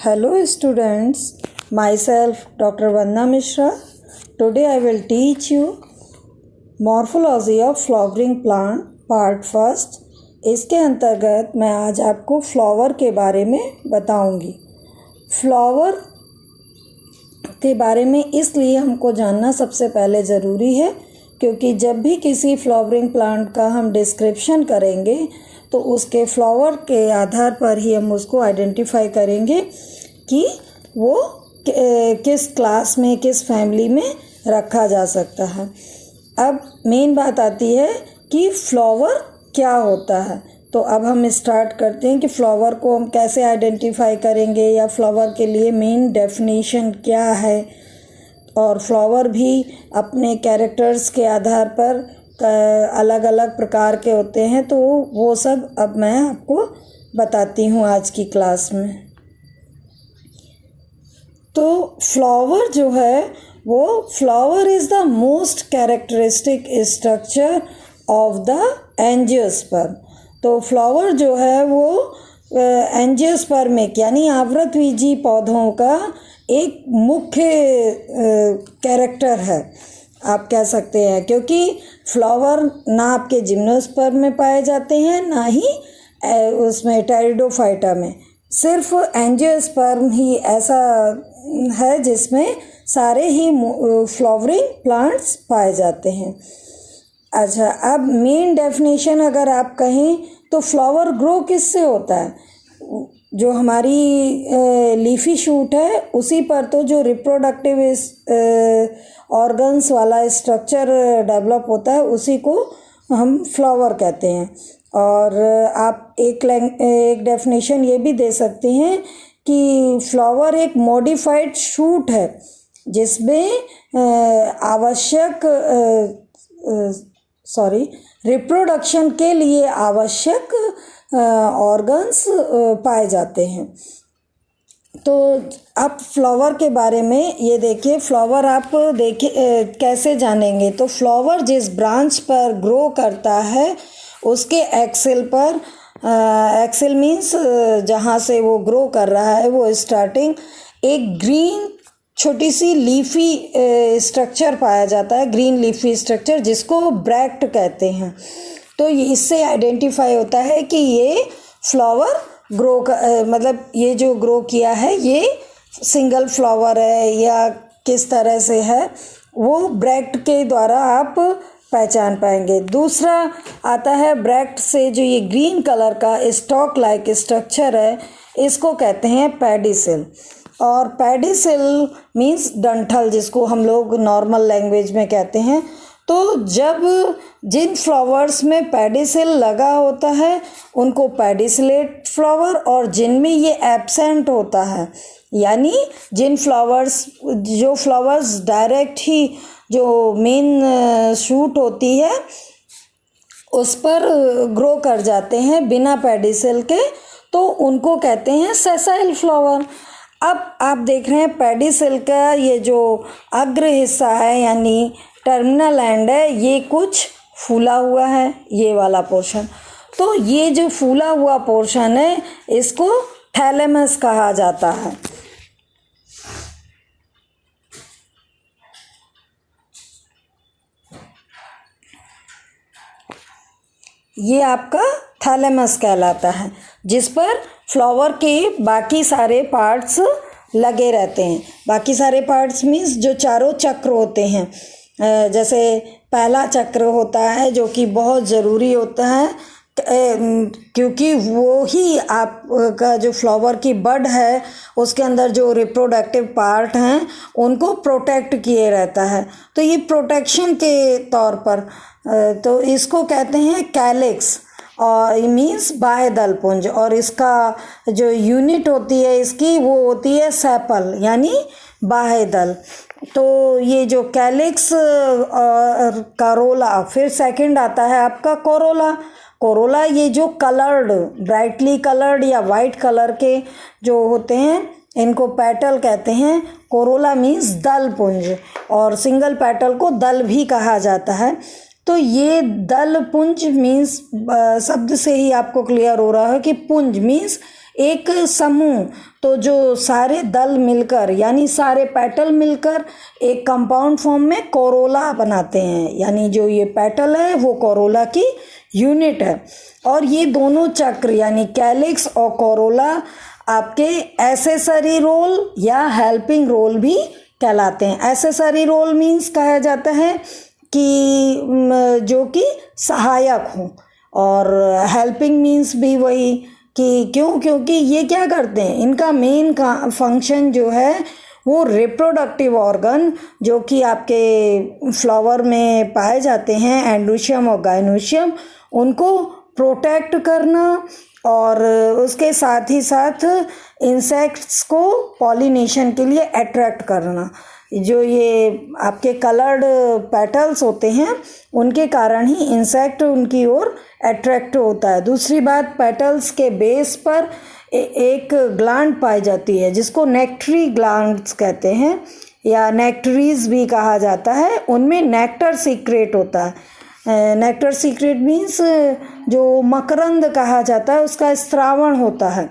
Hello students, myself Dr. Vandana Mishra. Today I will teach you Morphology of Flowering Plant Part First. इसके अंतर्गत मैं आज आपको flower के बारे में बताऊंगी। फ्लावर के बारे में इसलिए हमको जानना सबसे पहले ज़रूरी है क्योंकि जब भी किसी फ्लावरिंग प्लांट का हम डिस्क्रिप्शन करेंगे तो उसके फ्लावर के आधार पर ही हम उसको आइडेंटिफाई करेंगे कि वो किस क्लास में किस फैमिली में रखा जा सकता है। अब मेन बात आती है कि फ्लावर क्या होता है। तो अब हम स्टार्ट करते हैं कि फ्लावर को हम कैसे आइडेंटिफाई करेंगे या फ्लावर के लिए मेन डेफिनेशन क्या है, और फ्लावर भी अपने कैरेक्टर्स के आधार पर अलग अलग प्रकार के होते हैं। तो वो सब अब मैं आपको बताती हूँ आज की क्लास में। तो फ्लावर जो है वो flower is the most characteristic structure of the angiosperm. तो फ्लावर जो है वो एंजियोस्पर्मिक यानी आवृतबीजी पौधों का एक मुख्य कैरेक्टर है, आप कह सकते हैं, क्योंकि फ्लावर ना आपके जिम्नोस्पर्म में पाए जाते हैं ना ही उसमें टेरिडोफाइटा में। सिर्फ एंजियोस्पर्म ही ऐसा है जिसमें सारे ही फ्लावरिंग प्लांट्स पाए जाते हैं। अच्छा, अब मेन डेफिनेशन अगर आप कहें तो फ्लावर ग्रो किससे होता है? जो हमारी लीफी शूट है उसी पर तो जो रिप्रोडक्टिव ऑर्गन्स वाला स्ट्रक्चर डेवलप होता है उसी को हम फ्लावर कहते हैं। और आप एक डेफिनेशन ये भी दे सकते हैं कि फ्लावर एक मॉडिफाइड शूट है जिसमें रिप्रोडक्शन के लिए आवश्यक ऑर्गन्स पाए जाते हैं। तो अब फ्लावर के बारे में ये देखिए, फ्लावर आप देखिए कैसे जानेंगे। तो फ्लावर जिस ब्रांच पर ग्रो करता है उसके एक्सिल पर, एक्सिल मीन्स जहाँ से वो ग्रो कर रहा है वो स्टार्टिंग, एक ग्रीन छोटी सी लीफी स्ट्रक्चर पाया जाता है, ग्रीन लीफी स्ट्रक्चर जिसको ब्रैक्ट कहते हैं। तो इससे आइडेंटिफाई होता है कि ये फ्लावर ग्रो का मतलब ये जो ग्रो किया है ये सिंगल फ्लावर है या किस तरह से है, वो ब्रैक्ट के द्वारा आप पहचान पाएंगे। दूसरा आता है ब्रैक्ट से जो ये ग्रीन कलर का स्टॉक लाइक स्ट्रक्चर है इसको कहते हैं पेडिसिल। और पेडिसिल मीन्स डंठल, जिसको हम लोग नॉर्मल लैंग्वेज में कहते हैं। तो जब जिन फ्लावर्स में पेडिसिल लगा होता है उनको पेडिसिलेट फ्लावर, और जिनमें ये एब्सेंट होता है यानी जो फ्लावर्स डायरेक्ट ही जो मेन शूट होती है उस पर ग्रो कर जाते हैं बिना पेडिसिल के, तो उनको कहते हैं सेसाइल फ्लावर। अब आप देख रहे हैं पेडिसिल का ये जो अग्र हिस्सा है यानी टर्मिनल एंड है, ये कुछ फूला हुआ है, ये वाला पोर्शन। तो ये जो फूला हुआ पोर्शन है इसको थैलेमस कहा जाता है। ये आपका थैलेमस कहलाता है, जिस पर फ्लावर के बाकी सारे पार्ट्स लगे रहते हैं। बाकी सारे पार्ट्स मीन्स जो चारों चक्र होते हैं, जैसे पहला चक्र होता है जो कि बहुत ज़रूरी होता है क्योंकि वो ही आपका जो फ्लावर की बड है उसके अंदर जो रिप्रोडक्टिव पार्ट हैं उनको प्रोटेक्ट किए रहता है। तो ये प्रोटेक्शन के तौर पर तो इसको कहते हैं कैलिक्स, और मीन्स बाह्य दल पुंज, और इसका जो यूनिट होती है इसकी वो होती है सेपल यानी बाह्य दल। तो ये जो कैलिक्स और करोला, फिर सेकंड आता है आपका कोरोला। कोरोला ये जो कलर्ड, ब्राइटली कलर्ड या वाइट कलर के जो होते हैं इनको पेटल कहते हैं। कोरोला मीन्स दल पुंज, और सिंगल पेटल को दल भी कहा जाता है। तो ये दल पुंज मीन्स शब्द से ही आपको क्लियर हो रहा है कि पुंज मीन्स एक समूह, तो जो सारे दल मिलकर यानी सारे पेटल मिलकर एक कंपाउंड फॉर्म में कोरोला बनाते हैं, यानी जो ये पेटल है वो कोरोला की यूनिट है। और ये दोनों चक्र यानी कैलिक्स और कोरोला आपके एसेसरी रोल या हेल्पिंग रोल भी कहलाते हैं। एसेसरी रोल मीन्स कहा जाता है कि जो कि सहायक हो, और हेल्पिंग मीन्स भी वही कि क्योंकि ये क्या करते हैं, इनका मेन का फंक्शन जो है वो रिप्रोडक्टिव ऑर्गन जो कि आपके फ्लावर में पाए जाते हैं, एंड्रोशियम और गाइनोशियम, उनको प्रोटेक्ट करना और उसके साथ ही साथ इंसेक्ट्स को पॉलिनेशन के लिए अट्रैक्ट करना। जो ये आपके कलर्ड पेटल्स होते हैं उनके कारण ही इंसेक्ट उनकी ओर अट्रैक्ट होता है। दूसरी बात, पेटल्स के बेस पर एक ग्लैंड पाई जाती है जिसको नेक्टरी ग्लैंड्स कहते हैं या नेक्टरीज भी कहा जाता है। उनमें नेक्टर सीक्रेट होता है। नेक्टर सीक्रेट मीन्स जो मकरंद कहा जाता है उसका स्रावण होता है,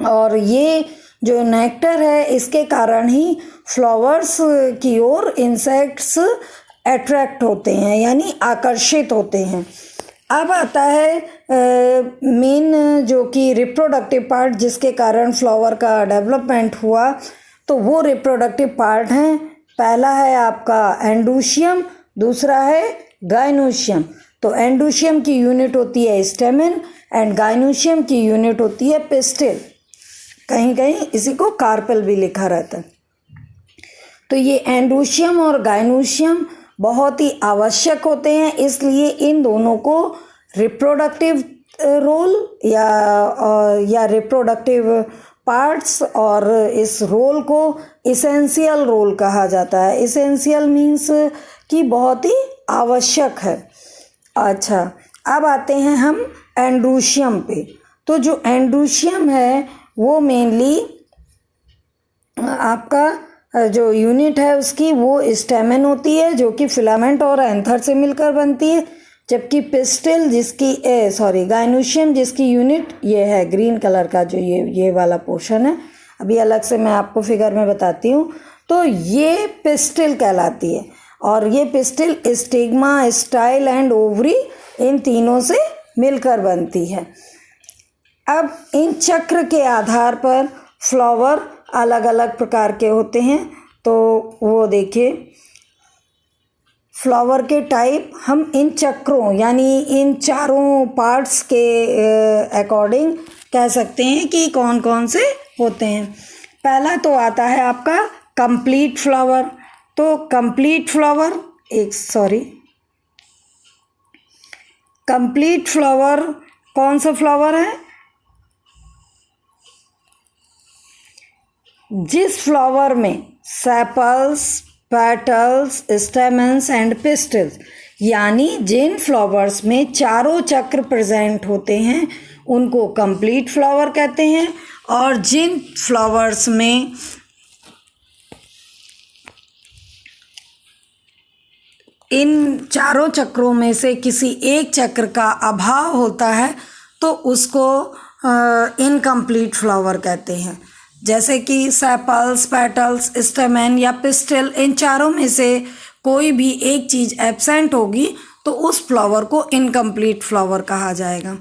और ये जो नेक्टर है इसके कारण ही फ्लावर्स की ओर इंसेक्ट्स अट्रैक्ट होते हैं यानी आकर्षित होते हैं। अब आता है मेन जो कि रिप्रोडक्टिव पार्ट जिसके कारण फ्लावर का डेवलपमेंट हुआ, तो वो रिप्रोडक्टिव पार्ट हैं, पहला है आपका एंड्रोशियम, दूसरा है गाइनोशियम। तो एंड्रोशियम की यूनिट होती है स्टेमेन एंड गाइनोशियम की यूनिट होती है पिस्टिल, कहीं कहीं इसी को कार्पेल भी लिखा रहता है। तो ये एंड्रोशियम और गाइनोशियम बहुत ही आवश्यक होते हैं, इसलिए इन दोनों को रिप्रोडक्टिव रोल या रिप्रोडक्टिव पार्ट्स और इस रोल को इसेंशियल रोल कहा जाता है। इसेंशियल मीन्स कि बहुत ही आवश्यक है। अच्छा, अब आते हैं हम एंड्रोशियम पे। तो जो एंड्रोशियम है वो मेनली आपका जो यूनिट है उसकी वो स्टेमेन होती है जो कि फिलामेंट और एंथर से मिलकर बनती है, जबकि पिस्टिल गाइनोशियम जिसकी यूनिट ये है ग्रीन कलर का जो ये वाला पोर्शन है, अभी अलग से मैं आपको फिगर में बताती हूँ। तो ये पिस्टिल कहलाती है, और ये pistil stigma, style and ovary इन तीनों से मिलकर बनती है। अब इन चक्र के आधार पर फ्लावर अलग अलग प्रकार के होते हैं। तो वो देखिए, फ्लावर के टाइप हम इन चक्रों यानी इन चारों पार्ट्स के अकॉर्डिंग कह सकते हैं कि कौन कौन से होते हैं। पहला तो आता है आपका कंप्लीट फ्लावर। तो कंप्लीट फ्लावर कंप्लीट फ्लावर कौन सा फ्लावर है? जिस फ्लावर में sepals, petals, stamens and pistols यानी जिन फ्लावर्स में चारों चक्र प्रेजेंट होते हैं उनको कंप्लीट फ्लावर कहते हैं, और जिन फ्लावर्स में इन चारों चक्रों में से किसी एक चक्र का अभाव होता है तो उसको इनकम्प्लीट फ्लावर कहते हैं। जैसे कि सेपल्स, पेटल्स, स्टेमेन या पिस्टिल, इन चारों में से कोई भी एक चीज़ एब्सेंट होगी तो उस फ्लावर को इनकम्प्लीट फ्लावर कहा जाएगा।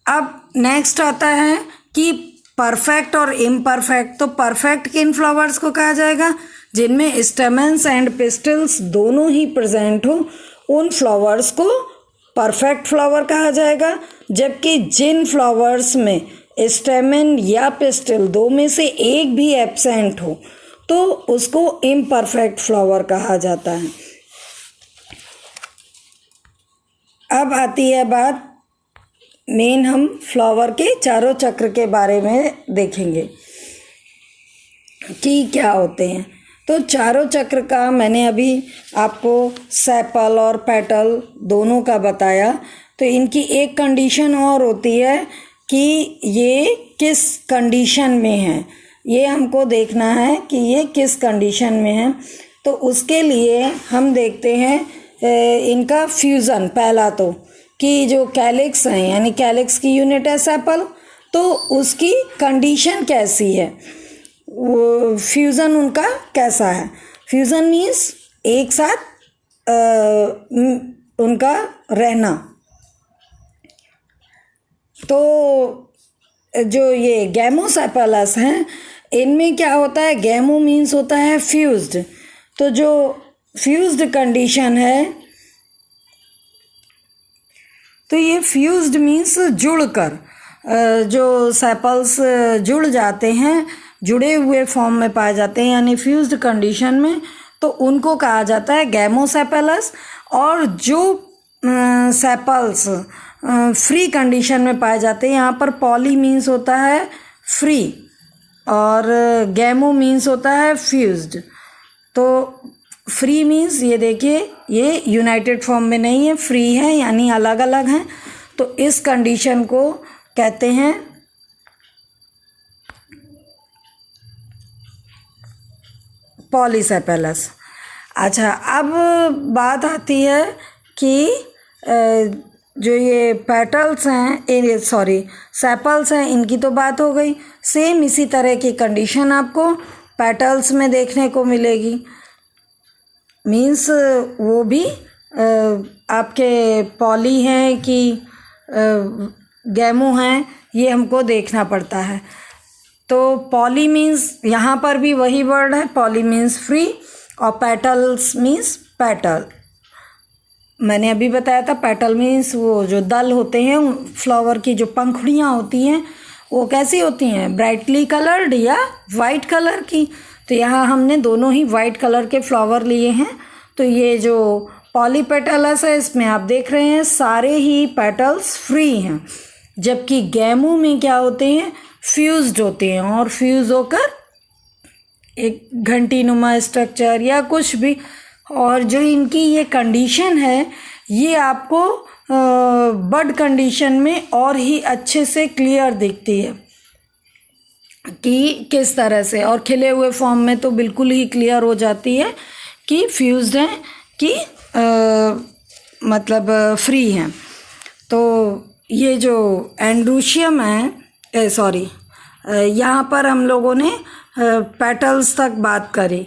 अब नेक्स्ट आता है कि परफेक्ट और इम्परफेक्ट। तो परफेक्ट किन फ्लावर्स को कहा जाएगा? जिनमें स्टेमेंस एंड पिस्टल्स दोनों ही प्रेजेंट हो, उन फ्लावर्स को परफेक्ट फ्लावर कहा जाएगा। जबकि जिन फ्लावर्स में स्टेमेन या पिस्टल दो में से एक भी एब्सेंट हो तो उसको इम्परफेक्ट फ्लावर कहा जाता है। अब आती है बात, मेन हम फ्लावर के चारों चक्र के बारे में देखेंगे कि क्या होते हैं। तो चारों चक्र का मैंने अभी आपको सेपल और पेटल दोनों का बताया। तो इनकी एक कंडीशन और होती है कि ये किस कंडीशन में है, ये हमको देखना है कि ये किस कंडीशन में है। तो उसके लिए हम देखते हैं इनका फ्यूज़न। पहला तो कि जो कैलिक्स हैं यानी कैलिक्स की यूनिट है सेपल, तो उसकी कंडीशन कैसी है, वो फ्यूज़न उनका कैसा है। फ्यूज़न मीन्स एक साथ उनका रहना। तो जो ये गैमोसेफेलस हैं, इनमें क्या होता है, गैमो मीन्स होता है फ्यूज्ड। तो जो फ्यूज्ड कंडीशन है, तो ये फ्यूज्ड मीन्स जुड़कर, जो सेपल्स जुड़ जाते हैं, जुड़े हुए फॉर्म में पाए जाते हैं, यानी फ्यूज्ड कंडीशन में, तो उनको कहा जाता है गैमोसेफेलस। और जो सेपल्स फ्री कंडीशन में पाए जाते हैं, यहाँ पर पॉली मीन्स होता है फ्री और गैमो मीन्स होता है फ्यूज्ड। तो फ्री मीन्स ये देखिए, ये यूनाइटेड फॉर्म में नहीं है, फ्री है यानी अलग अलग हैं। तो इस कंडीशन को कहते हैं पॉलीसेपेलस। अच्छा, अब बात आती है कि जो ये पेटल्स हैं, सॉरी सेपल्स हैं, इनकी तो बात हो गई। सेम इसी तरह की कंडीशन आपको पेटल्स में देखने को मिलेगी। मीन्स वो भी आपके पॉली हैं कि गैमो हैं, ये हमको देखना पड़ता है। तो पॉली मीन्स यहाँ पर भी वही वर्ड है, पॉली मीन्स फ्री, और पेटल्स मीन्स पेटल। मैंने अभी बताया था पेटल मीन्स वो जो दल होते हैं, फ्लावर की जो पंखुड़ियाँ होती हैं वो कैसी होती हैं, ब्राइटली कलर्ड या वाइट कलर की। तो यहाँ हमने दोनों ही वाइट कलर के फ्लावर लिए हैं। तो ये जो पॉलीपेटलस है, इसमें आप देख रहे हैं सारे ही पेटल्स फ्री हैं, जबकि गैमो में क्या होते हैं, फ्यूज्ड होते हैं, और फ्यूज होकर एक घंटी नुमा स्ट्रक्चर या कुछ भी। और जो इनकी ये कंडीशन है, ये आपको बड कंडीशन में और ही अच्छे से क्लियर दिखती है कि किस तरह से, और खिले हुए फॉर्म में तो बिल्कुल ही क्लियर हो जाती है कि फ्यूज्ड हैं कि मतलब फ्री हैं। तो ये जो एंड्रूशियम है, सॉरी यहाँ पर हम लोगों ने पेटल्स तक बात करी।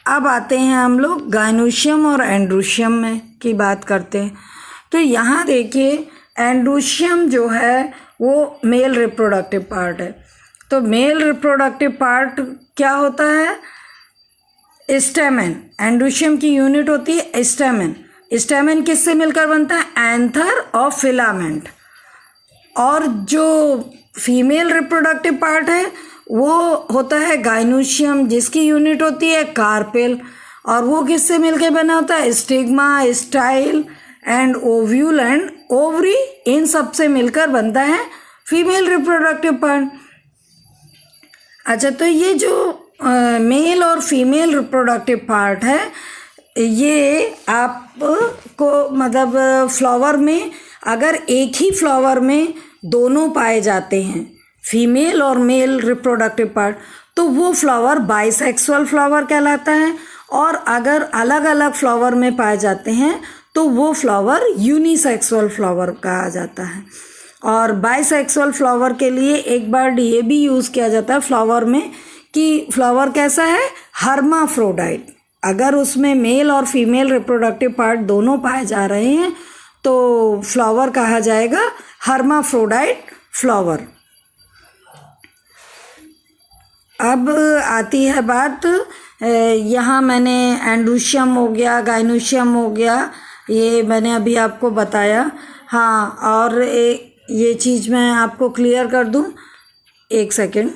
अब आते हैं हम लोग गाइनोशियम और एंड्रूशियम में की बात करते हैं। तो यहाँ देखिए, एंड्रूशियम जो है वो मेल रिप्रोडक्टिव पार्ट है। तो मेल रिप्रोडक्टिव पार्ट क्या होता है, स्टेमेन। एंड्रूशियम की यूनिट होती है स्टेमेन। स्टेमेन किससे मिलकर बनता है, एंथर और फिलामेंट। और जो फीमेल रिप्रोडक्टिव पार्ट है वो होता है गाइनोशियम, जिसकी यूनिट होती है कार्पेल। और वो किससे मिलकर बना होता है, stigma, style and ovule and ovary, इन सब से मिलकर बनता है फीमेल रिप्रोडक्टिव पार्ट। अच्छा, तो ये जो मेल और फीमेल रिप्रोडक्टिव पार्ट है, ये आपको मतलब फ्लावर में अगर एक ही फ्लावर में दोनों पाए जाते हैं, फीमेल और मेल रिप्रोडक्टिव पार्ट, तो वो फ्लावर बाइसेक्सुअल फ्लावर कहलाता है। और अगर अलग अलग फ्लावर में पाए जाते हैं तो वो फ्लावर यूनिसेक्सुअल फ्लावर कहा जाता है। और बाइसेक्सुअल फ्लावर के लिए एक बार ये भी यूज़ किया जाता है फ्लावर में कि फ्लावर कैसा है, हर्माफ्रोडाइट। अगर उसमें मेल और फीमेल रिप्रोडक्टिव पार्ट दोनों पाए जा रहे हैं तो फ्लावर कहा जाएगा हर्माफ्रोडाइट फ्लावर। अब आती है बात, यहाँ मैंने एंड्रूशियम हो गया, गाइनोशियम हो गया, ये मैंने अभी आपको बताया। हाँ, और ये चीज़ मैं आपको क्लियर कर दूँ, एक सेकेंड।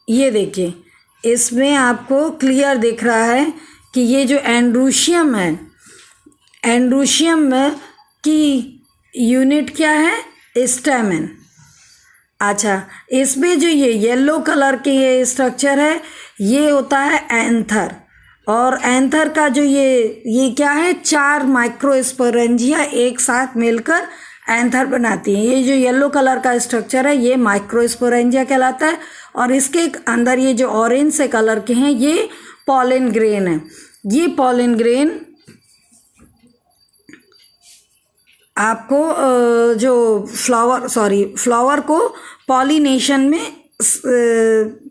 ये देखिए, इसमें आपको क्लियर दिख रहा है कि ये जो एंड्रूशियम है, एंड्रूशियम में की यूनिट क्या है, स्टेमेन। अच्छा, इसमें जो ये येलो कलर के ये स्ट्रक्चर है, ये होता है एंथर। और एंथर का जो ये क्या है, 4 माइक्रोस्पोरेंजिया एक साथ मिलकर एंथर बनाती हैं। ये जो येलो कलर का स्ट्रक्चर है, ये माइक्रोस्पोरेंजिया कहलाता है। और इसके अंदर ये जो ऑरेंज से कलर के हैं, ये पॉलन ग्रेन है। ये पॉलन ग्रेन आपको जो फ्लावर को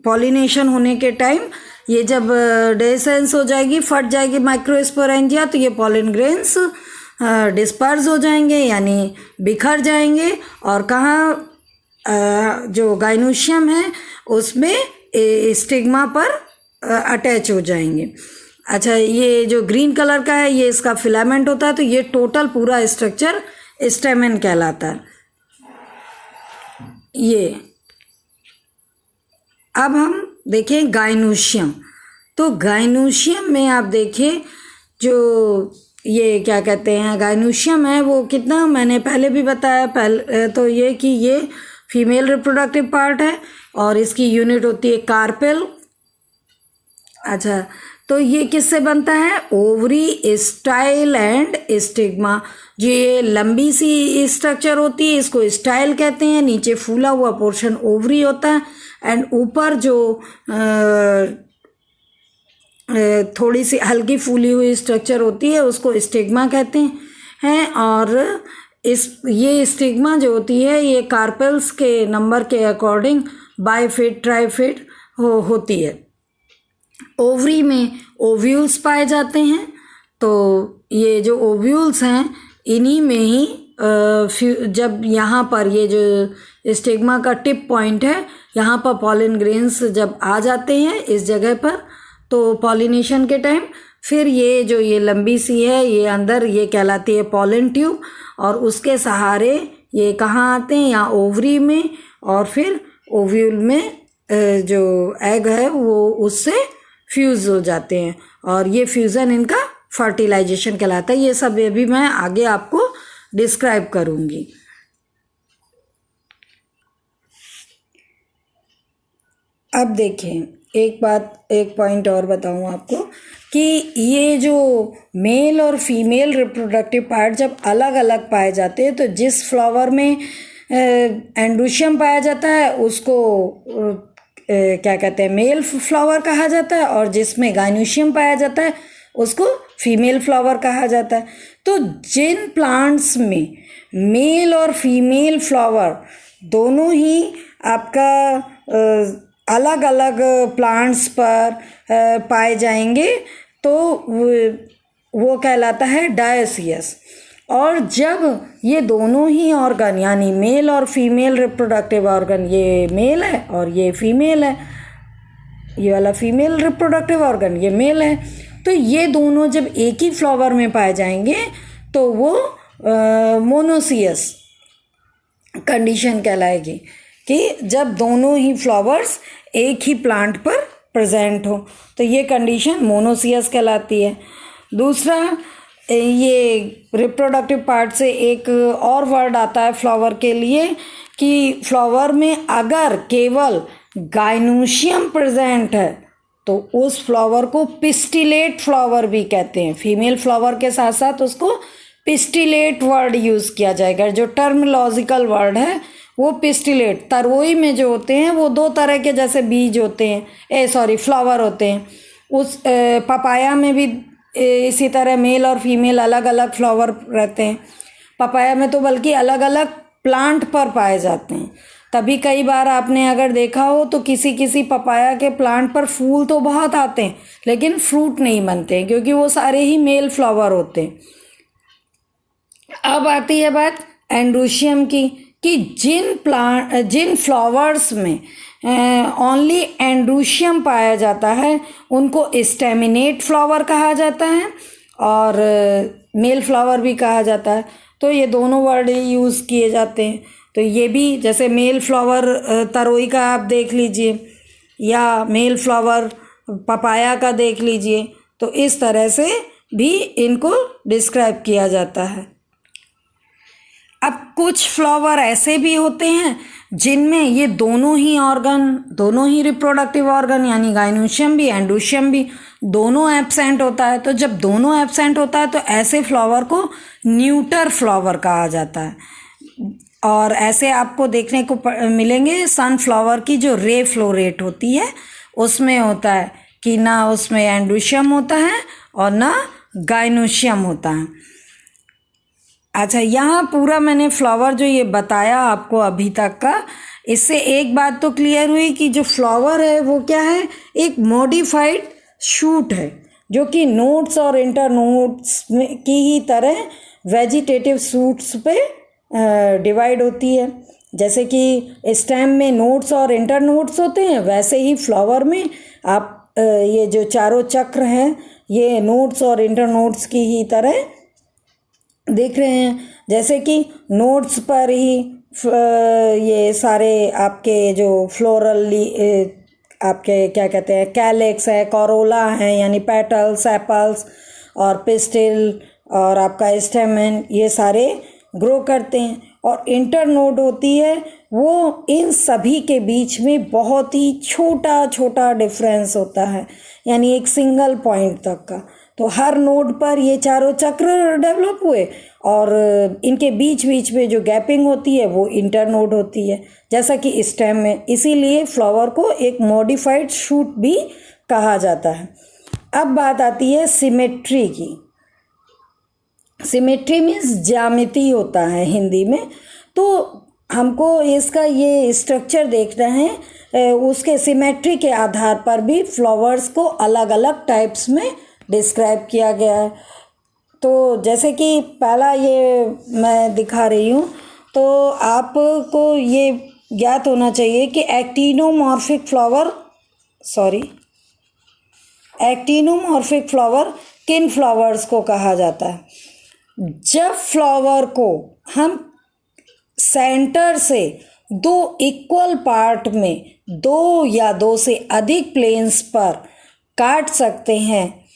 पॉलिनेशन होने के टाइम ये जब डेसेंस हो जाएगी, फट जाएगी माइक्रोस्पोरेंजिया, तो ये पॉलन ग्रेन्स डिस्पर्स हो जाएंगे यानी बिखर जाएंगे और कहाँ जो गाइनोशियम है उसमें स्टिग्मा पर अटैच हो जाएंगे। अच्छा, ये जो ग्रीन कलर का है ये इसका फिलामेंट होता है, तो ये टोटल पूरा स्ट्रक्चर स्टेमेन कहलाता है। ये अब हम देखें गाइनोशियम। तो गाइनोशियम में आप देखें जो ये क्या कहते हैं गाइनोशियम है वो कितना, मैंने पहले भी बताया पहले तो ये कि ये फीमेल रिप्रोडक्टिव पार्ट है और इसकी यूनिट होती है कार्पेल। अच्छा, तो ये किससे बनता है? Ovary, style and stigma. जो ये लंबी सी स्ट्रक्चर होती है इसको स्टाइल कहते हैं, नीचे फूला हुआ पोर्शन ओवरी होता है एंड ऊपर जो थोड़ी सी हल्की फूली हुई स्ट्रक्चर होती है उसको स्टिग्मा कहते हैं। और ये स्टिग्मा जो होती है ये कार्पेल्स के नंबर के अकॉर्डिंग बाइफिट, ट्राइफिट होती है। ओवरी में ओव्यूल्स पाए जाते हैं, तो ये जो ओव्यूल्स हैं इन्हीं में ही जब यहाँ पर ये जो स्टिग्मा का टिप पॉइंट है यहाँ पर पॉलन ग्रेन्स जब आ जाते हैं इस जगह पर, तो पॉलिनेशन के टाइम फिर ये जो ये लंबी सी है ये अंदर ये कहलाती है पॉलन ट्यूब और उसके सहारे ये कहाँ आते हैं? यहाँ ओवरी में और फिर ओव्यूल में जो एग है वो उससे फ्यूज़ हो जाते हैं और ये फ्यूज़न इनका फर्टिलाइजेशन कहलाता है। ये सब अभी मैं आगे आपको डिस्क्राइब करूँगी। अब देखें एक पॉइंट और बताऊँ आपको कि ये जो मेल और फीमेल रिप्रोडक्टिव पार्ट जब अलग अलग पाए जाते हैं तो जिस फ्लावर में एंड्रोशियम पाया जाता है उसको क्या कहते हैं? मेल फ्लावर कहा जाता है और जिसमें गाइनोशियम पाया जाता है उसको फीमेल फ्लावर कहा जाता है। तो जिन प्लांट्स में मेल और फीमेल फ्लावर दोनों ही आपका अलग अलग प्लांट्स पर पाए जाएंगे तो वो कहलाता है डायोसियस। और जब ये दोनों ही ऑर्गन यानी मेल और फीमेल रिप्रोडक्टिव ऑर्गन, ये मेल है और ये फीमेल है, ये वाला फीमेल रिप्रोडक्टिव ऑर्गन ये मेल है, तो ये दोनों जब एक ही फ्लावर में पाए जाएंगे तो वो मोनोसियस कंडीशन कहलाएगी कि जब दोनों ही फ्लावर्स एक ही प्लांट पर प्रेजेंट हो, तो ये कंडीशन मोनोसियस कहलाती है। दूसरा, ये रिप्रोडक्टिव पार्ट से एक और वर्ड आता है फ्लावर के लिए कि फ्लावर में अगर केवल गाइनोशियम प्रेजेंट है तो उस फ्लावर को पिस्टिलेट फ्लावर भी कहते हैं। फीमेल फ्लावर के साथ साथ उसको पिस्टिलेट वर्ड यूज़ किया जाएगा। जो टर्मिनोलॉजिकल वर्ड है वो पिस्टिलेट। तरोई में जो होते हैं वो दो तरह के जैसे बीज होते हैं, फ्लावर होते हैं। उस पपाया में भी इसी तरह मेल और फीमेल अलग अलग फ्लावर रहते हैं। पपाया में तो बल्कि अलग अलग प्लांट पर पाए जाते हैं। तभी कई बार आपने अगर देखा हो तो किसी किसी पपाया के प्लांट पर फूल तो बहुत आते हैं लेकिन फ्रूट नहीं बनते हैं क्योंकि वो सारे ही मेल फ्लावर होते हैं। अब आती है बात एंड्रोशियम की कि जिन फ्लावर्स में ओनली एंड्रोशियम पाया जाता है उनको स्टेमिनेट फ्लावर कहा जाता है और मेल फ्लावर भी कहा जाता है। तो ये दोनों वर्ड यूज़ किए जाते हैं। तो ये भी जैसे मेल फ्लावर तरोई का आप देख लीजिए या मेल फ्लावर पपाया का देख लीजिए, तो इस तरह से भी इनको डिस्क्राइब किया जाता है। अब कुछ फ्लावर ऐसे भी होते हैं जिनमें ये दोनों ही रिप्रोडक्टिव ऑर्गन यानी गाइनोशियम भी एंड्रोशियम भी दोनों एब्सेंट होता है। तो जब दोनों एब्सेंट होता है तो ऐसे फ्लावर को न्यूटर फ्लावर कहा जाता है। और ऐसे आपको देखने को मिलेंगे सनफ्लावर की जो रे फ्लो रेट होती है उसमें होता है कि ना उसमें एंड्रोशियम होता है और ना गाइनोशियम होता है। अच्छा, यहाँ पूरा मैंने फ्लावर जो ये बताया आपको अभी तक का, इससे एक बात तो क्लियर हुई कि जो फ्लावर है वो क्या है, एक मॉडिफाइड शूट है जो कि नोड्स और इंटरनोड्स की ही तरह वेजिटेटिव शूट्स पे डिवाइड होती है। जैसे कि स्टेम में नोड्स और इंटरनोड्स होते हैं, वैसे ही फ्लावर में आप ये जो चारों चक्र हैं ये नोड्स और इंटरनोड्स की ही तरह देख रहे हैं। जैसे कि नोड्स पर ही ये सारे आपके जो फ्लोरल आपके क्या कहते हैं, कैलेक्स है, कोरोला है यानी पेटल्स, सेपल्स और पिस्टिल और आपका स्टेमन, ये सारे ग्रो करते हैं। और इंटरनोड होती है वो इन सभी के बीच में बहुत ही छोटा छोटा डिफरेंस होता है, यानी एक सिंगल पॉइंट तक का। तो हर नोड पर ये चारों चक्र डेवलप हुए और इनके बीच बीच में जो गैपिंग होती है वो इंटरनोड होती है, जैसा कि स्टेम में। इसीलिए फ्लावर को एक मॉडिफाइड शूट भी कहा जाता है। अब बात आती है सिमेट्री की। सिमेट्री मीन्स ज्यामिति होता है हिंदी में। तो हमको इसका ये स्ट्रक्चर देखना है, उसके सिमेट्री के आधार पर भी फ्लावर्स को अलग अलग टाइप्स में डिस्क्राइब किया गया है। तो जैसे कि पहला ये मैं दिखा रही हूँ, तो आपको ये ज्ञात होना चाहिए कि एक्टिनोमॉर्फिक फ्लावर किन फ्लावर्स को कहा जाता है। जब फ्लावर को हम सेंटर से दो इक्वल पार्ट में, दो या दो से अधिक प्लेन्स पर काट सकते हैं,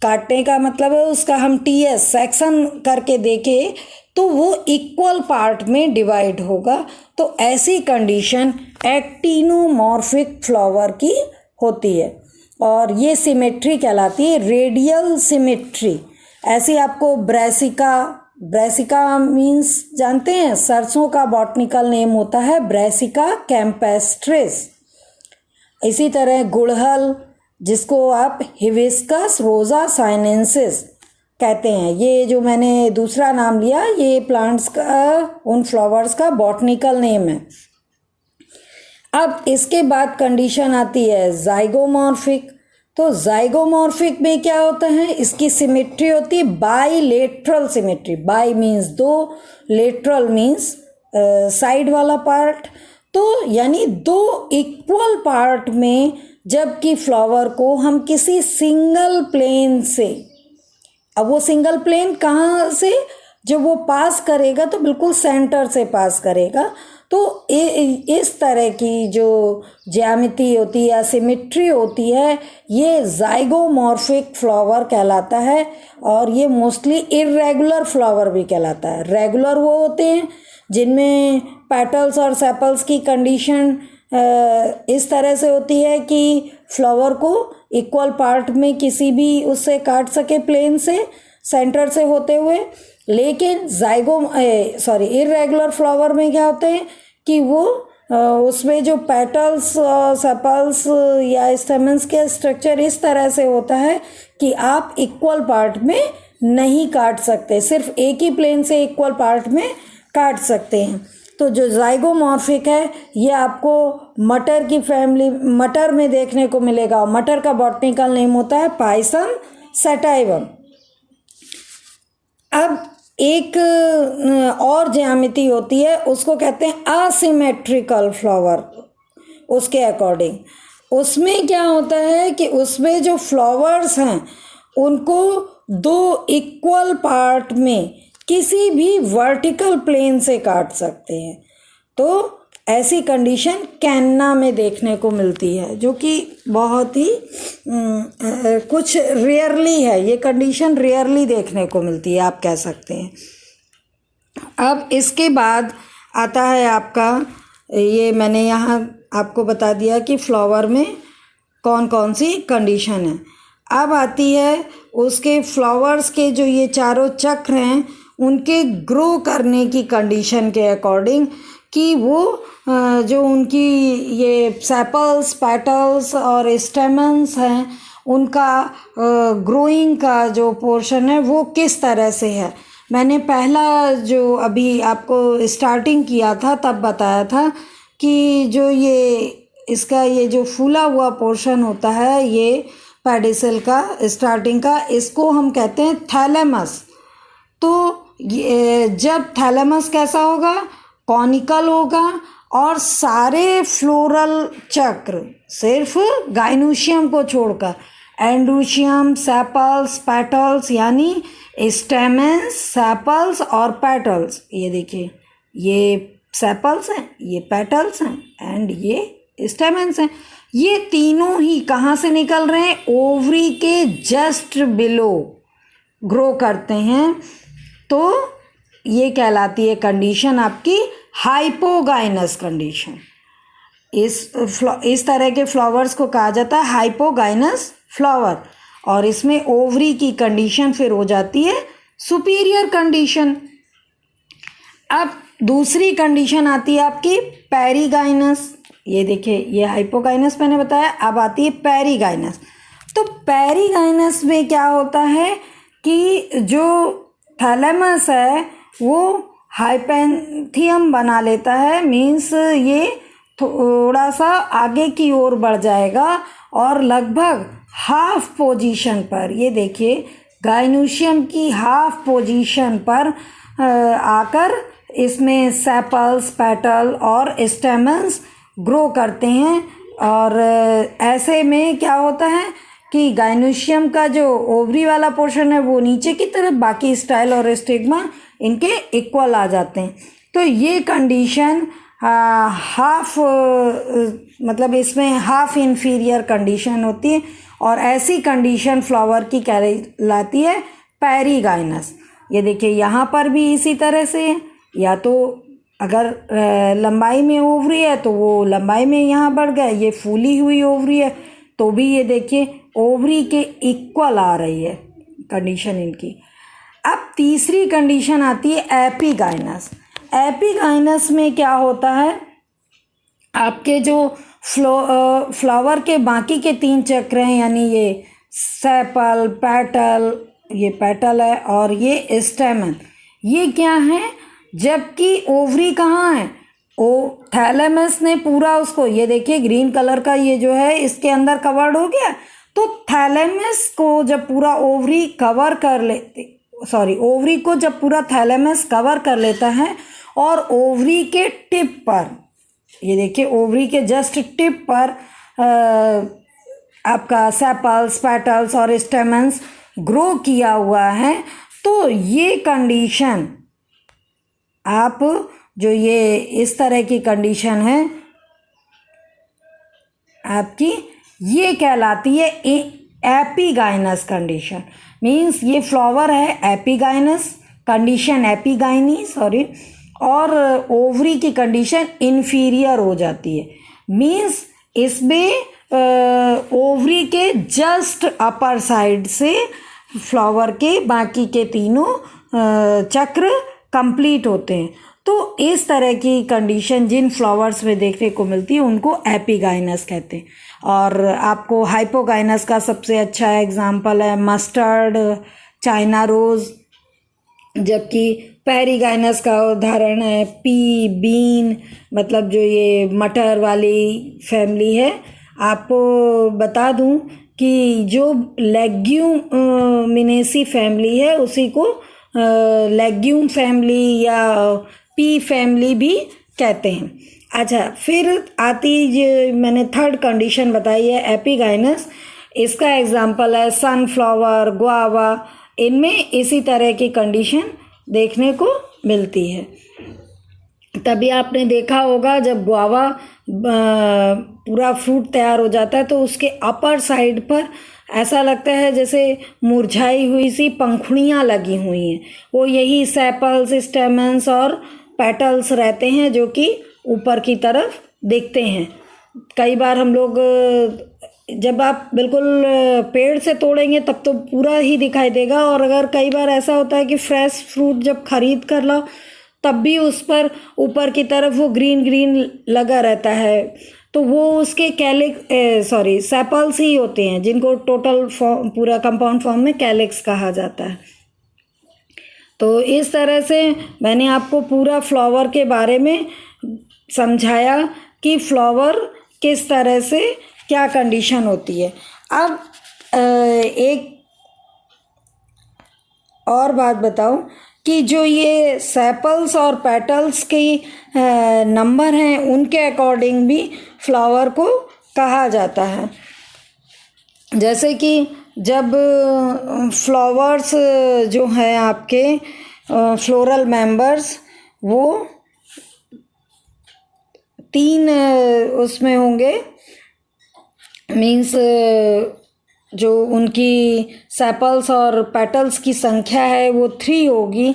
काटने का मतलब है उसका हम टीएस सेक्शन करके देखें तो वो इक्वल पार्ट में डिवाइड होगा। तो ऐसी कंडीशन एक्टिनोमॉर्फिक फ्लावर की होती है और ये सिमेट्री कहलाती है रेडियल सिमेट्री। ऐसे आपको ब्रैसिका मीन्स जानते हैं, सरसों का बॉटनिकल नेम होता है ब्रैसिका कैम्पेस्ट्रिस। इसी तरह गुड़हल, जिसको आप हिबिस्कस रोजा साइनेंसिस कहते हैं, ये जो मैंने दूसरा नाम लिया ये प्लांट्स का, उन फ्लावर्स का बॉटनिकल नेम है। अब इसके बाद कंडीशन आती है जाइगोमॉर्फिक। तो जाइगोमॉर्फिक में क्या होता है, इसकी सिमेट्री होती है बाईलेटरल सिमेट्री। बाई मीन्स दो, लेटरल मीन्स साइड वाला पार्ट। तो यानी दो इक्वल पार्ट में, जबकि फ्लावर को हम किसी सिंगल प्लेन से, अब वो सिंगल प्लेन कहाँ से, जब वो पास करेगा तो बिल्कुल सेंटर से पास करेगा। तो इस तरह की जो ज्यामिति होती है या सिमेट्री होती है, ये जाइगोमॉर्फिक फ्लावर कहलाता है और ये मोस्टली इर्रेगुलर फ्लावर भी कहलाता है। रेगुलर वो होते हैं जिनमें पेटल्स और सेपल्स की कंडीशन इस तरह से होती है कि फ्लावर को इक्वल पार्ट में किसी भी उससे काट सके प्लेन से, सेंटर से होते हुए। लेकिन इर्रेगुलर फ्लावर में क्या होते हैं कि वो उसमें जो पेटल्स सेपल्स या स्टेमन्स के स्ट्रक्चर इस तरह से होता है कि आप इक्वल पार्ट में नहीं काट सकते, सिर्फ एक ही प्लेन से इक्वल पार्ट में काट सकते हैं। तो जो जाइगोमॉर्फिक है ये आपको मटर की फैमिली, मटर में देखने को मिलेगा। मटर का बॉटनिकल नेम होता है पाइसम सैटाइवम। अब एक और ज्यामिति होती है, उसको कहते हैं असिमेट्रिकल फ्लावर। उसके अकॉर्डिंग उसमें क्या होता है कि उसमें जो फ्लावर्स हैं उनको दो इक्वल पार्ट में किसी भी वर्टिकल प्लेन से काट सकते हैं। तो ऐसी कंडीशन कैन्ना में देखने को मिलती है, जो कि बहुत ही कुछ रेयरली है। ये कंडीशन रेयरली देखने को मिलती है, आप कह सकते हैं। अब इसके बाद आता है आपका, ये मैंने यहाँ आपको बता दिया कि फ्लावर में कौन कौन सी कंडीशन है। अब आती है उसके फ्लावर्स के जो ये चारों चक्र हैं उनके ग्रो करने की कंडीशन के अकॉर्डिंग, कि वो जो उनकी ये सेपल्स, पेटल्स और स्टेमन्स हैं उनका ग्रोइंग का जो पोर्शन है वो किस तरह से है। मैंने पहला जो अभी आपको स्टार्टिंग किया था तब बताया था कि जो ये इसका ये जो फूला हुआ पोर्शन होता है ये पेडिसल का स्टार्टिंग का, इसको हम कहते हैं थैलेमस। तो ये जब थैलेमस कैसा होगा, कॉनिकल होगा और सारे फ्लोरल चक्र सिर्फ गाइनोशियम को छोड़कर एंड्रोशियम, सेपल्स, पेटल्स यानी स्टेमेंस, सेपल्स और पेटल्स, ये देखिए ये सेपल्स हैं, ये पेटल्स हैं एंड ये स्टेमेंस हैं, ये तीनों ही कहाँ से निकल रहे हैं, ओवरी के जस्ट बिलो ग्रो करते हैं। तो ये कहलाती है कंडीशन आपकी हाइपोगाइनस कंडीशन। इस तरह के फ्लावर्स को कहा जाता है हाइपोगाइनस फ्लावर, और इसमें ओवरी की कंडीशन फिर हो जाती है सुपीरियर कंडीशन। अब दूसरी कंडीशन आती है आपकी पेरीगाइनस। ये देखिए ये हाइपोगाइनस मैंने बताया, अब आती है पेरीगाइनस। तो पेरीगाइनस में क्या होता है कि जो थैलेमस है वो हाइपेंथियम बना लेता है, मीन्स ये थोड़ा सा आगे की ओर बढ़ जाएगा और लगभग हाफ पोजीशन पर, ये देखिए गाइनोशियम की हाफ पोजीशन पर आकर इसमें सेपल्स, पेटल और स्टेमन्स ग्रो करते हैं। और ऐसे में क्या होता है कि गाइनोशियम का जो ओवरी वाला पोर्शन है वो नीचे की तरफ, बाकी स्टाइल और स्टिग्मा इनके इक्वल आ जाते हैं। तो ये कंडीशन हाफ मतलब इसमें हाफ इन्फीरियर कंडीशन होती है, और ऐसी कंडीशन फ्लावर की कहलाती है पेरीगाइनस। ये देखिए यहाँ पर भी इसी तरह से है, या तो अगर लंबाई में ओवरी है तो वो लंबाई में यहाँ बढ़ गया, ये फूली हुई ओवरी है तो भी ये देखिए ओवरी के इक्वल आ रही है कंडीशन इनकी। अब तीसरी कंडीशन आती है एपीगाइनस। एपीगाइनस में क्या होता है, आपके जो फ्लावर के बाकी के 3 चक्र हैं, यानी ये सेपल, पेटल, ये पेटल है और ये स्टेमन, ये क्या है, जबकि ओवरी कहाँ है, ओ थैलेमस ने पूरा उसको, ये देखिए ग्रीन कलर का ये जो है इसके अंदर कवर्ड हो गया। तो थैलेमस को जब पूरा ओवरी कवर कर लेते, ओवरी को जब पूरा थैलेमस कवर कर लेता है और ओवरी के टिप पर, ये देखिए ओवरी के जस्ट टिप पर आपका सेपल्स, पेटल्स और स्टेमन्स ग्रो किया हुआ है। तो ये कंडीशन आप जो ये इस तरह की कंडीशन है आपकी, ये कहलाती है एपीगाइनस कंडीशन। मीन्स ये फ्लावर है एपीगाइनस, कंडीशन एपीगाइनी और ओवरी की कंडीशन इन्फीरियर हो जाती है। मीन्स इसमें ओवरी के जस्ट अपर साइड से फ्लावर के बाकी के तीनों चक्र कंप्लीट होते हैं। तो इस तरह की कंडीशन जिन फ्लावर्स में देखने को मिलती है उनको एपीगाइनस कहते हैं। और आपको हाइपोगाइनस का सबसे अच्छा एग्जाम्पल है मस्टर्ड, चाइना रोज़, जबकि पेरीगाइनस का उदाहरण है पी, बीन, मतलब जो ये मटर वाली फैमिली है। आपको बता दूं कि जो लेग्यूमिनेसी फैमिली है उसी को लेग्यूम फैमिली या पी फैमिली भी कहते हैं। अच्छा, फिर आती जो मैंने थर्ड कंडीशन बताई है एपीगाइनस, इसका एग्जाम्पल है सनफ्लावर, गुआवा, इनमें इसी तरह की कंडीशन देखने को मिलती है। तभी आपने देखा होगा जब गुआवा पूरा फ्रूट तैयार हो जाता है तो उसके अपर साइड पर ऐसा लगता है जैसे मुरझाई हुई सी पंखुड़ियाँ लगी हुई हैं। वो यही सेपल्स, स्टेमन्स और पेटल्स रहते हैं जो कि ऊपर की तरफ दिखते हैं। कई बार हम लोग जब आप बिल्कुल पेड़ से तोड़ेंगे तब तो पूरा ही दिखाई देगा, और अगर कई बार ऐसा होता है कि फ्रेश फ्रूट जब खरीद कर लाओ तब भी उस पर ऊपर की तरफ वो ग्रीन ग्रीन लगा रहता है, तो वो उसके सेपल्स ही होते हैं जिनको टोटल फॉर्म, पूरा कंपाउंड फॉर्म में कैलिक्स कहा जाता है। तो इस तरह से मैंने आपको पूरा फ्लावर के बारे में समझाया कि फ्लावर किस तरह से क्या कंडीशन होती है। अब एक और बात बताऊं कि जो ये सेपल्स और पेटल्स की नंबर हैं उनके अकॉर्डिंग भी फ्लावर को कहा जाता है। जैसे कि जब फ्लावर्स जो हैं आपके फ्लोरल मेंबर्स वो 3 उसमें होंगे, मीन्स जो उनकी सेपल्स और पेटल्स की संख्या है वो 3 होगी,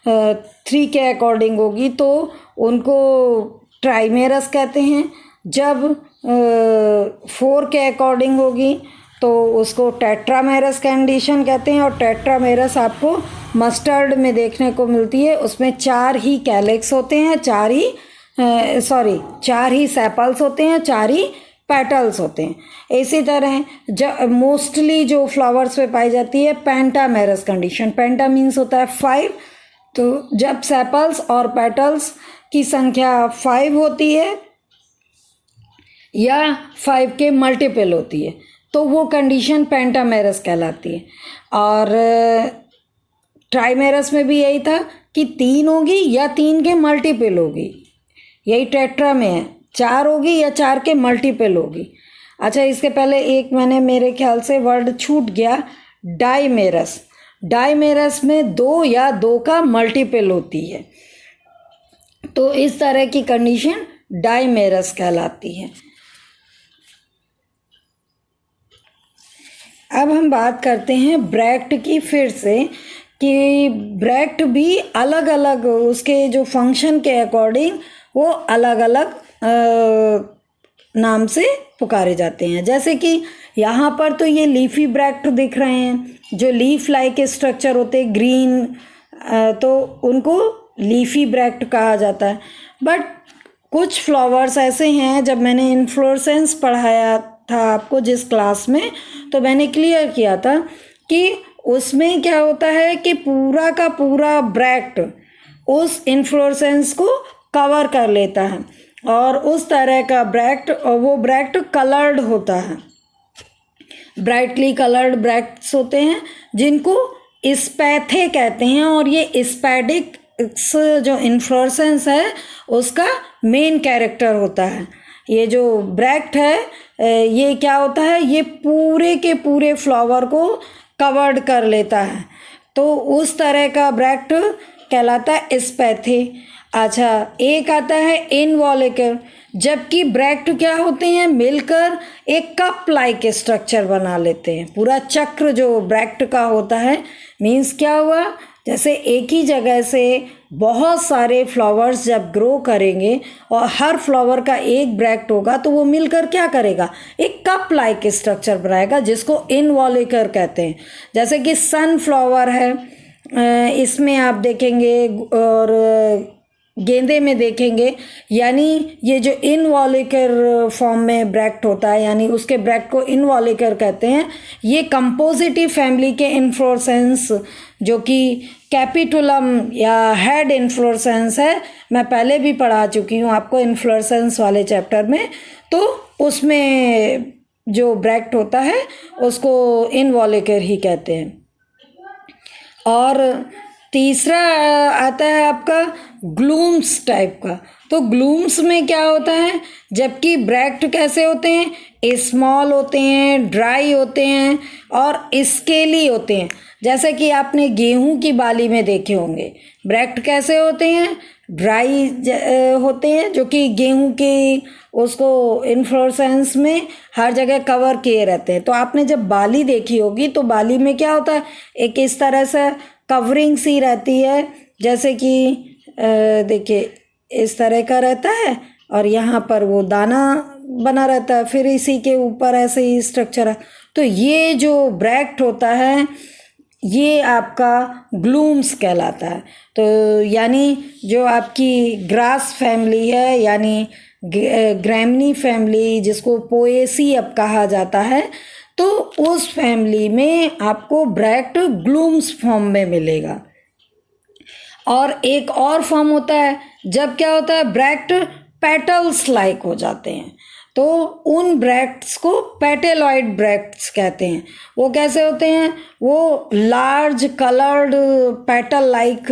3 के अकॉर्डिंग होगी, तो उनको ट्राइमेरस कहते हैं। जब 4 के अकॉर्डिंग होगी तो उसको टेट्रामेरस कंडीशन कहते हैं। और टेट्रामेरस आपको मस्टर्ड में देखने को मिलती है, उसमें 4 ही कैलिक्स होते हैं, 4 ही सेपल्स होते हैं, 4 ही पेटल्स होते हैं। इसी तरह मोस्टली जो फ्लावर्स पे पाई जाती है पेंटामेरस कंडीशन। पेंटा मीन्स होता है 5, तो जब सेपल्स और पेटल्स की संख्या 5 होती है या 5 के मल्टीपल होती है तो वो कंडीशन पेंटामेरस कहलाती है। और ट्राइमेरस में भी यही था कि 3 होगी या 3 के मल्टीपल होगी, यही टेट्रा में है, 4 होगी या 4 के मल्टीपल होगी। अच्छा, इसके पहले एक मैंने मेरे ख्याल से वर्ड छूट गया, डाइमेरस। डाइमेरस में 2 या 2 का मल्टीपल होती है, तो इस तरह की कंडीशन डाइमेरस कहलाती है। अब हम बात करते हैं ब्रैक्ट की फिर से, कि ब्रैक्ट भी अलग अलग उसके जो फंक्शन के अकॉर्डिंग वो अलग अलग नाम से पुकारे जाते हैं। जैसे कि यहाँ पर तो ये लीफी ब्रैक्ट दिख रहे हैं, जो लीफ लाइक स्ट्रक्चर होते हैं ग्रीन, तो उनको लीफी ब्रैक्ट कहा जाता है। बट कुछ फ्लावर्स ऐसे हैं, जब मैंने इन्फ्लोरेसेंस पढ़ाया था आपको जिस क्लास में, तो मैंने क्लियर किया था कि उसमें क्या होता है कि पूरा का पूरा ब्रैक्ट उस इन्फ्लोरेसेंस को कवर कर लेता है, और उस तरह का ब्रैक्ट, और वो ब्रैक्ट कलर्ड होता है, ब्राइटली कलर्ड ब्रैक्ट्स होते हैं जिनको स्पैथे कहते हैं। और ये स्पैडिक्स जो इन्फ्लोरेसेंस है उसका मेन कैरेक्टर होता है। ये जो ब्रैक्ट है ये क्या होता है, ये पूरे के पूरे फ्लावर को कवर्ड कर लेता है, तो उस तरह का ब्रैक्ट कहलाता है स्पैथे। अच्छा, एक आता है इनवॉलिकर, जबकि ब्रैक्ट क्या होते हैं, मिलकर एक कप लाइक स्ट्रक्चर बना लेते हैं। पूरा चक्र जो ब्रैक्ट का होता है, मीन्स क्या हुआ, जैसे एक ही जगह से बहुत सारे फ्लावर्स जब ग्रो करेंगे और हर फ्लावर का एक ब्रैक्ट होगा तो वो मिलकर क्या करेगा, एक कप लाइक स्ट्रक्चर बनाएगा, जिसको इनवॉलिकर कहते हैं। जैसे कि सनफ्लावर है, इसमें आप देखेंगे, और गेंदे में देखेंगे, यानी ये जो इनवॉलिकर फॉर्म में ब्रैक्ट होता है, यानी उसके ब्रैक्ट को इनवॉलिकर कहते हैं। ये कंपोजिटिव फैमिली के इन्फ्लोरेसेंस, जो कि कैपिटुलम या हेड इन्फ्लोरेसेंस है, मैं पहले भी पढ़ा चुकी हूँ आपको इन्फ्लोरेसेंस वाले चैप्टर में, तो उसमें जो ब्रैक्ट होता है उसको इनवॉलिकर ही कहते हैं। और तीसरा आता है आपका ग्लूम्स टाइप का। तो ग्लूम्स में क्या होता है, जबकि ब्रैक्ट कैसे होते हैं, स्मॉल होते हैं, ड्राई होते हैं और स्केली होते हैं। जैसे कि आपने गेहूं की बाली में देखे होंगे, ब्रैक्ट कैसे होते हैं, ड्राई होते हैं, जो कि गेहूं के उसको इन्फ्लोरेसेंस में हर जगह कवर किए रहते हैं। तो आपने जब बाली देखी होगी तो बाली में क्या होता है, एक इस तरह से कवरिंग सी रहती है, जैसे कि देखिए इस तरह का रहता है, और यहाँ पर वो दाना बना रहता है, फिर इसी के ऊपर ऐसे ही स्ट्रक्चर है। तो ये जो ब्रैक्ट होता है ये आपका ग्लूम्स कहलाता है। तो यानी जो आपकी ग्रास फैमिली है, यानी ग्रैमनी फैमिली, जिसको पोएसी अब कहा जाता है, तो उस फैमिली में आपको ब्रैक्ट ग्लूम्स फॉर्म में मिलेगा। और एक और फॉर्म होता है जब क्या होता है, ब्रैक्ट पेटल्स लाइक हो जाते हैं, तो उन ब्रैक्ट्स को पेटेलॉइड ब्रैक्ट्स कहते हैं। वो कैसे होते हैं, वो लार्ज कलर्ड पेटल लाइक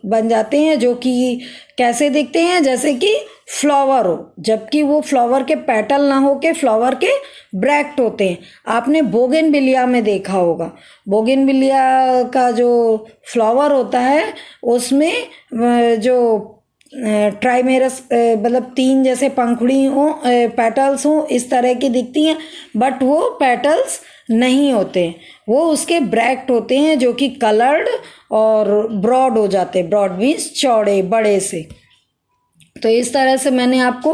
बन जाते हैं, जो कि कैसे दिखते हैं, जैसे कि फ्लावर हो, जबकि वो फ्लावर के पेटल ना हो के फ्लावर के ब्रैक्ट होते हैं। आपने बोगेनविलिया में देखा होगा, बोगेनविलिया का जो फ्लावर होता है उसमें जो ट्राइमेरस मतलब 3 जैसे पंखुड़ी हो, पेटल्स हो, इस तरह की दिखती हैं, बट वो पेटल्स नहीं होते, वो उसके ब्रैक्ट होते हैं जो कि कलर्ड और ब्रॉड हो जाते हैं। ब्रॉड मीन्स चौड़े, बड़े से। तो इस तरह से मैंने आपको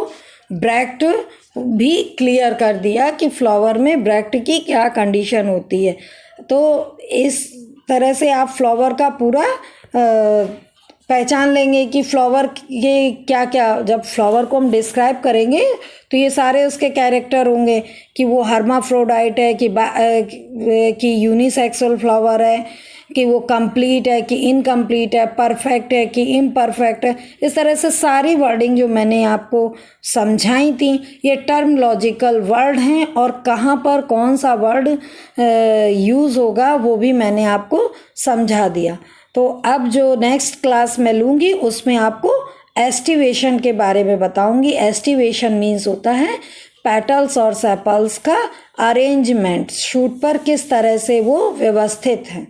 ब्रैक्ट भी क्लियर कर दिया कि फ्लावर में ब्रैक्ट की क्या कंडीशन होती है। तो इस तरह से आप फ्लावर का पूरा पहचान लेंगे कि फ्लावर ये क्या क्या, जब फ्लावर को हम डिस्क्राइब करेंगे तो ये सारे उसके कैरेक्टर होंगे कि वो हर्माफ्रोडाइट है कि यूनिसेक्सुअल फ्लावर है, कि वो कंप्लीट है कि इनकम्प्लीट है, परफेक्ट है कि इम्परफेक्ट है। इस तरह से सारी वर्डिंग जो मैंने आपको समझाई थी, ये टर्मोलॉजिकल वर्ड हैं, और कहाँ पर कौन सा वर्ड यूज़ होगा वो भी मैंने आपको समझा दिया। तो अब जो नेक्स्ट क्लास में लूँगी उसमें आपको एस्टिवेशन के बारे में बताऊँगी। एस्टिवेशन मीन्स होता है पेटल्स और सेपल्स का अरेंजमेंट, शूट पर किस तरह से वो व्यवस्थित हैं।